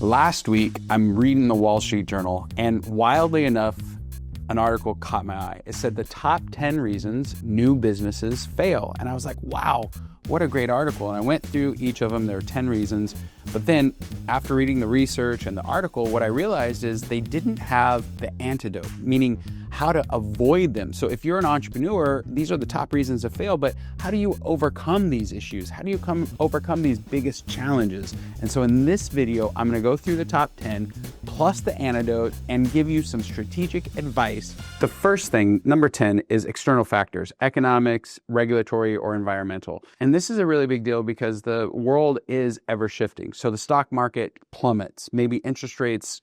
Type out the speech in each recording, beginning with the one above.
Last week, I'm reading the Wall Street Journal, and wildly enough, an article caught my eye. It said the top 10 reasons new businesses fail. And I was like, wow, what a great article. And I went through each of them. There are 10 reasons. But then after reading the research and the article, what I realized is they didn't have the antidote, meaning how to avoid them. So if you're an entrepreneur, these are the top reasons to fail, but how do you overcome these issues? How do you overcome these biggest challenges? And so in this video, I'm gonna go through the top 10 plus the antidote and give you some strategic advice. The first thing, number 10, is external factors, economics, regulatory, or environmental. And this is a really big deal because the world is ever shifting. So the stock market plummets, maybe interest rates,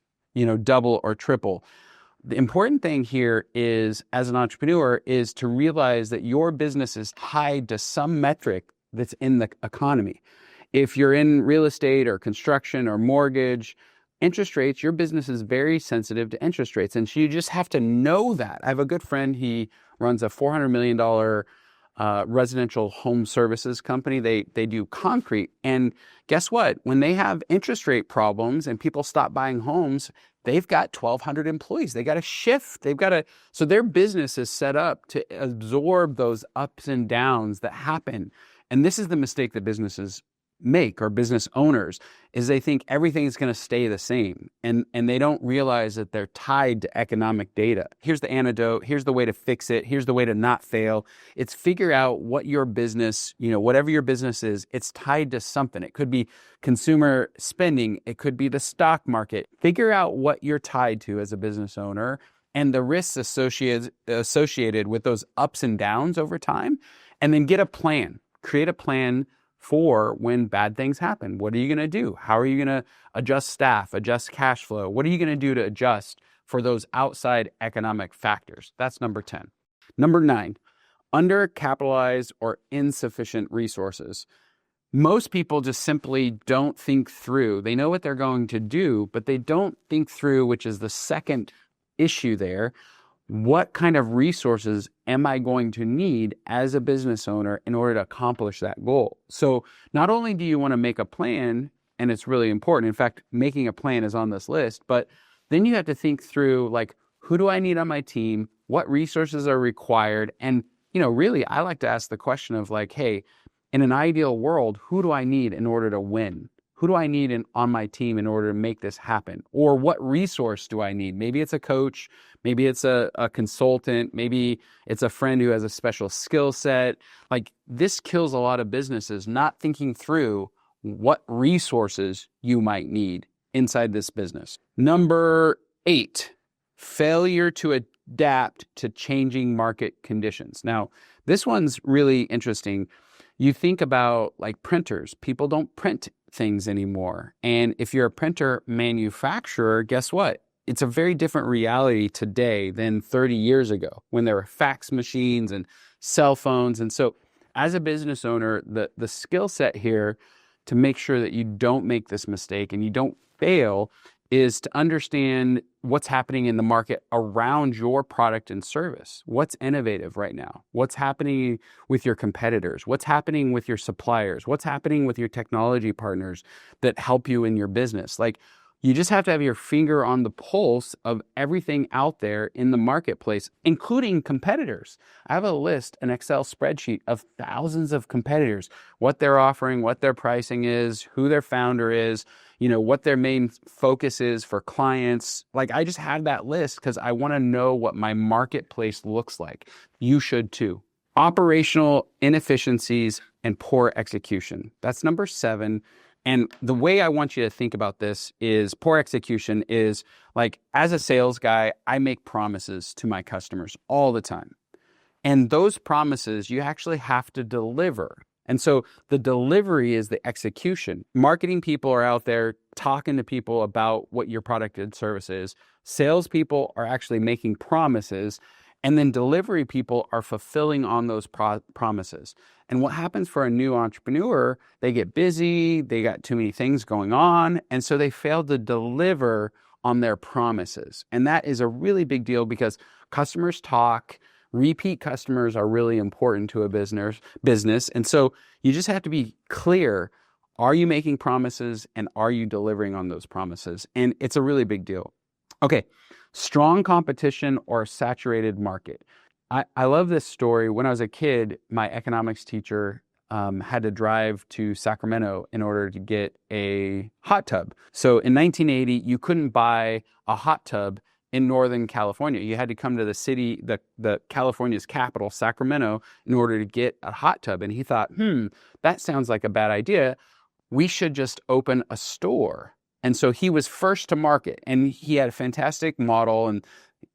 double or triple. The important thing here is, as an entrepreneur, is to realize that your business is tied to some metric that's in the economy. If you're in real estate or construction or mortgage, interest rates, your business is very sensitive to interest rates. And so you just have to know that. I have a good friend, he runs a $400 million residential home services company. They do concrete. And guess what? When they have interest rate problems and people stop buying homes, they've got 1,200 employees. They got to shift. So their business is set up to absorb those ups and downs that happen. And this is the mistake that businesses make, or business owners, is they think everything is going to stay the same. And they don't realize that they're tied to economic data. Here's the antidote. Here's the way to fix it. Here's the way to not fail. It's figure out what your business, whatever your business is, it's tied to something. It could be consumer spending. It could be the stock market. Figure out what you're tied to as a business owner and the risks associated with those ups and downs over time. And then get a plan. Create a plan for when bad things happen. What are you going to do? How are you going to adjust staff, adjust cash flow? What are you going to do to adjust for those outside economic factors? That's number 10. Number 9, undercapitalized or insufficient resources. Most people just simply don't think through. They know what they're going to do, but they don't think through, which is the second issue there. What kind of resources am I going to need as a business owner in order to accomplish that goal? So not only do you want to make a plan, and it's really important, in fact, making a plan is on this list, but then you have to think through, who do I need on my team? What resources are required? And, really, I like to ask the question of hey, in an ideal world, who do I need in order to win? Who do I need on my team in order to make this happen? Or what resource do I need? Maybe it's a coach, maybe it's a consultant, maybe it's a friend who has a special skill set. This kills a lot of businesses, not thinking through what resources you might need inside this business. Number 8, failure to adapt to changing market conditions. Now, this one's really interesting. You think about printers. People don't print things anymore. And if you're a printer manufacturer, guess what? It's a very different reality today than 30 years ago when there were fax machines and cell phones. And so as a business owner, the skill set here to make sure that you don't make this mistake and you don't fail is to understand what's happening in the market around your product and service. What's innovative right now? What's happening with your competitors? What's happening with your suppliers? What's happening with your technology partners that help you in your business? You just have to have your finger on the pulse of everything out there in the marketplace, including competitors. I have a list, an Excel spreadsheet of thousands of competitors, what they're offering, what their pricing is, who their founder is, what their main focus is for clients. I just have that list because I want to know what my marketplace looks like. You should too. Operational inefficiencies and poor execution. That's number 7. And the way I want you to think about this is poor execution is as a sales guy, I make promises to my customers all the time. And those promises you actually have to deliver. And so the delivery is the execution. Marketing people are out there talking to people about what your product and service is. Salespeople are actually making promises. And then delivery people are fulfilling on those promises. And what happens for a new entrepreneur, they get busy, they got too many things going on, and so they fail to deliver on their promises. And that is a really big deal because customers talk, repeat customers are really important to a business. And so you just have to be clear Are you making promises, and are you delivering on those promises? And it's a really big deal. Okay, strong competition or saturated market. I love this story. When I was a kid, my economics teacher had to drive to Sacramento in order to get a hot tub. So in 1980, you couldn't buy a hot tub in Northern California. You had to come to the city, the California's capital, Sacramento, in order to get a hot tub. And he thought, that sounds like a bad idea. We should just open a store. And so he was first to market, and he had a fantastic model and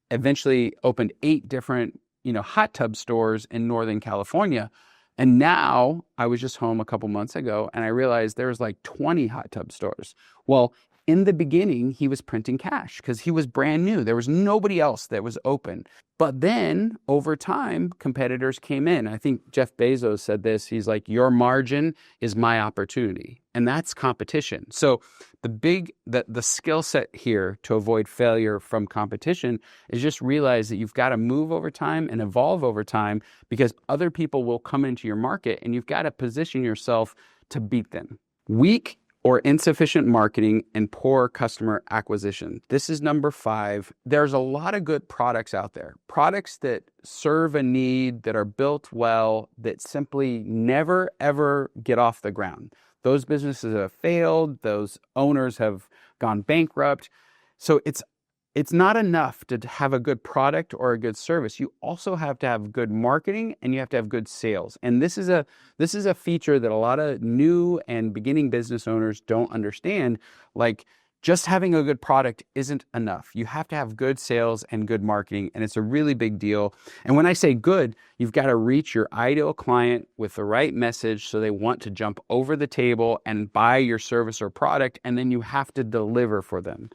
eventually opened 8 different, hot tub stores in Northern California. And now I was just home a couple months ago and I realized there was like 20 hot tub stores. Well, in the beginning, he was printing cash because he was brand new. There was nobody else that was open. But then over time, competitors came in. I think Jeff Bezos said this. He's like, your margin is my opportunity. And that's competition. So the skill set here to avoid failure from competition is just realize that you've got to move over time and evolve over time because other people will come into your market and you've got to position yourself to beat them. Weak or insufficient marketing and poor customer acquisition. This is number 5. There's a lot of good products out there. Products that serve a need, that are built well, that simply never, ever get off the ground. Those businesses have failed. Those owners have gone bankrupt. So it's not enough to have a good product or a good service. You also have to have good marketing and you have to have good sales. And this is a feature that a lot of new and beginning business owners don't understand. Like, just having a good product isn't enough. You have to have good sales and good marketing, and it's a really big deal. And when I say good, you've got to reach your ideal client with the right message so they want to jump over the table and buy your service or product, and then you have to deliver for them.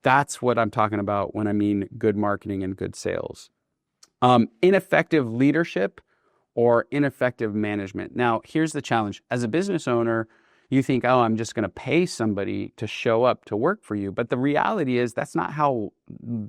That's what I'm talking about when I mean good marketing and good sales. Ineffective leadership or ineffective management. Now, here's the challenge. As a business owner, you think, oh, I'm just going to pay somebody to show up to work for you. But the reality is that's not how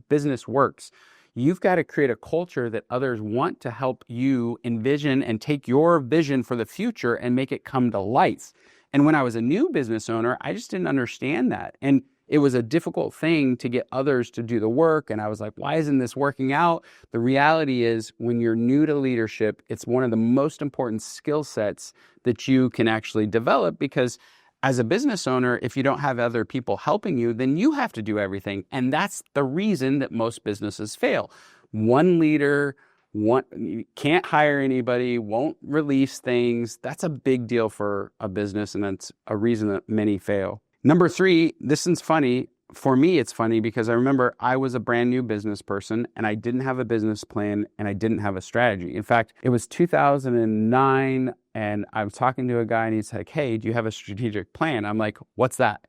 business works. You've got to create a culture that others want to help you envision and take your vision for the future and make it come to life. And when I was a new business owner, I just didn't understand that. And it was a difficult thing to get others to do the work. And I was like, why isn't this working out? The reality is when you're new to leadership, it's one of the most important skill sets that you can actually develop, because as a business owner, if you don't have other people helping you, then you have to do everything. And that's the reason that most businesses fail. One leader can't hire anybody, won't release things. That's a big deal for a business, and that's a reason that many fail. Number 3, this is funny. For me, it's funny because I remember I was a brand new business person and I didn't have a business plan and I didn't have a strategy. In fact, it was 2009 and I was talking to a guy and he's like, hey, do you have a strategic plan? I'm like, what's that?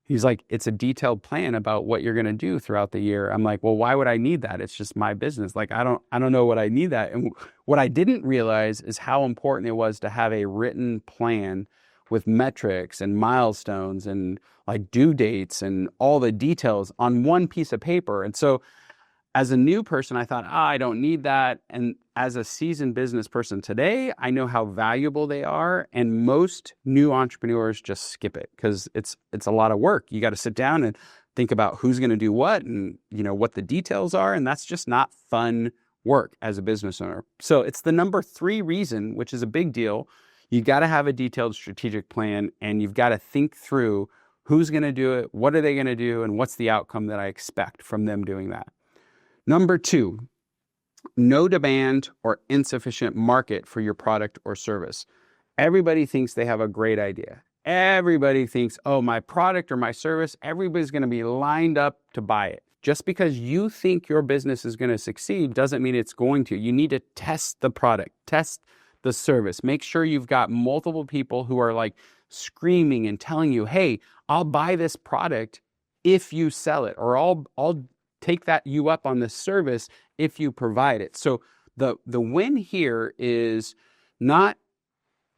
He's like, it's a detailed plan about what you're going to do throughout the year. I'm like, well, why would I need that? It's just my business. Like, I don't know what I need that. And what I didn't realize is how important it was to have a written plan with metrics and milestones and like due dates and all the details on one piece of paper. And so as a new person, I thought, I don't need that. And as a seasoned business person today, I know how valuable they are. And most new entrepreneurs just skip it because it's a lot of work. You got to sit down and think about who's going to do what and what the details are. And that's just not fun work as a business owner. So it's the number 3 reason, which is a big deal. You got to have a detailed strategic plan, and you've got to think through who's going to do it, what are they going to do, and what's the outcome that I expect from them doing that. Number 2, no demand or insufficient market for your product or service. Everybody thinks they have a great idea. Everybody thinks, oh, my product or my service, everybody's going to be lined up to buy it. Just because you think your business is going to succeed doesn't mean it's going to. You need to test the product, test the service. Make sure you've got multiple people who are like screaming and telling you, hey, I'll buy this product if you sell it, or I'll take you up on this service if you provide it. So the win here is not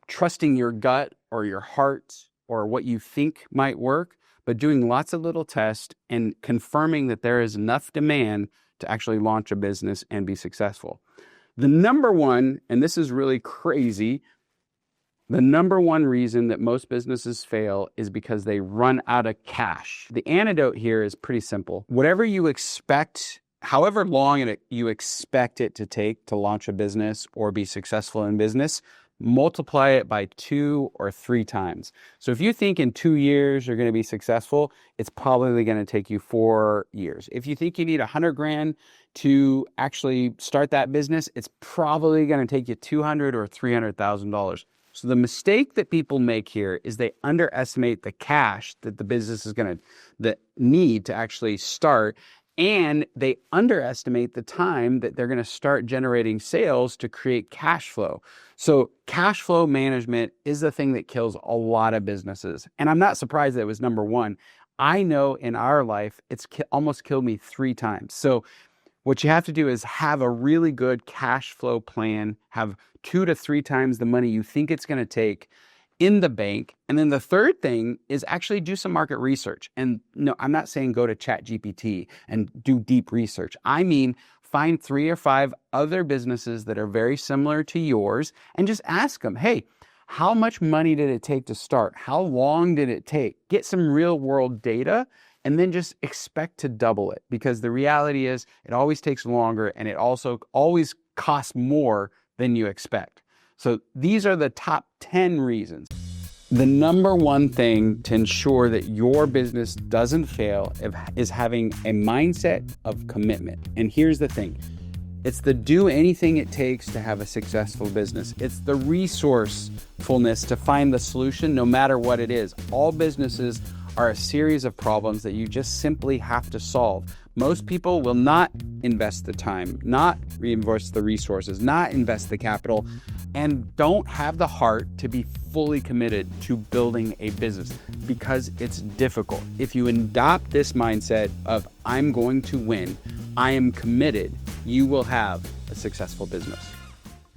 trusting your gut or your heart or what you think might work, but doing lots of little tests and confirming that there is enough demand to actually launch a business and be successful. The number 1, and this is really crazy, The number one reason that most businesses fail is because they run out of cash. The antidote here is pretty simple. Whatever you expect, however long you expect it to take to launch a business or be successful in business, multiply it by 2 or 3 times. So if you think in 2 years you're going to be successful, it's probably going to take you 4 years. If you think you need 100 grand to actually start that business, it's probably going to take you $200,000 or $300,000. So the mistake that people make here is they underestimate the cash that the business is going to need to actually start, and they underestimate the time that they're going to start generating sales to create cash flow. So cash flow management is the thing that kills a lot of businesses. And I'm not surprised that it was number one. I know in our life, it's almost killed me 3 times. So what you have to do is have a really good cash flow plan, have 2 to 3 times the money you think it's going to take in the bank. And then the third thing is actually do some market research. And no, I'm not saying go to ChatGPT and do deep research. I mean, find 3 or 5 other businesses that are very similar to yours and just ask them, hey, how much money did it take to start? How long did it take? Get some real world data and then just expect to double it, because the reality is it always takes longer and it also always costs more than you expect. So these are the top 10 reasons. The number one thing to ensure that your business doesn't fail is having a mindset of commitment. And here's the thing. It's the do anything it takes to have a successful business. It's the resourcefulness to find the solution no matter what it is. All businesses are a series of problems that you just simply have to solve. Most people will not invest the time, not reinvest the resources, not invest the capital, and don't have the heart to be fully committed to building a business because it's difficult. If you adopt this mindset of I'm going to win, I am committed, you will have a successful business.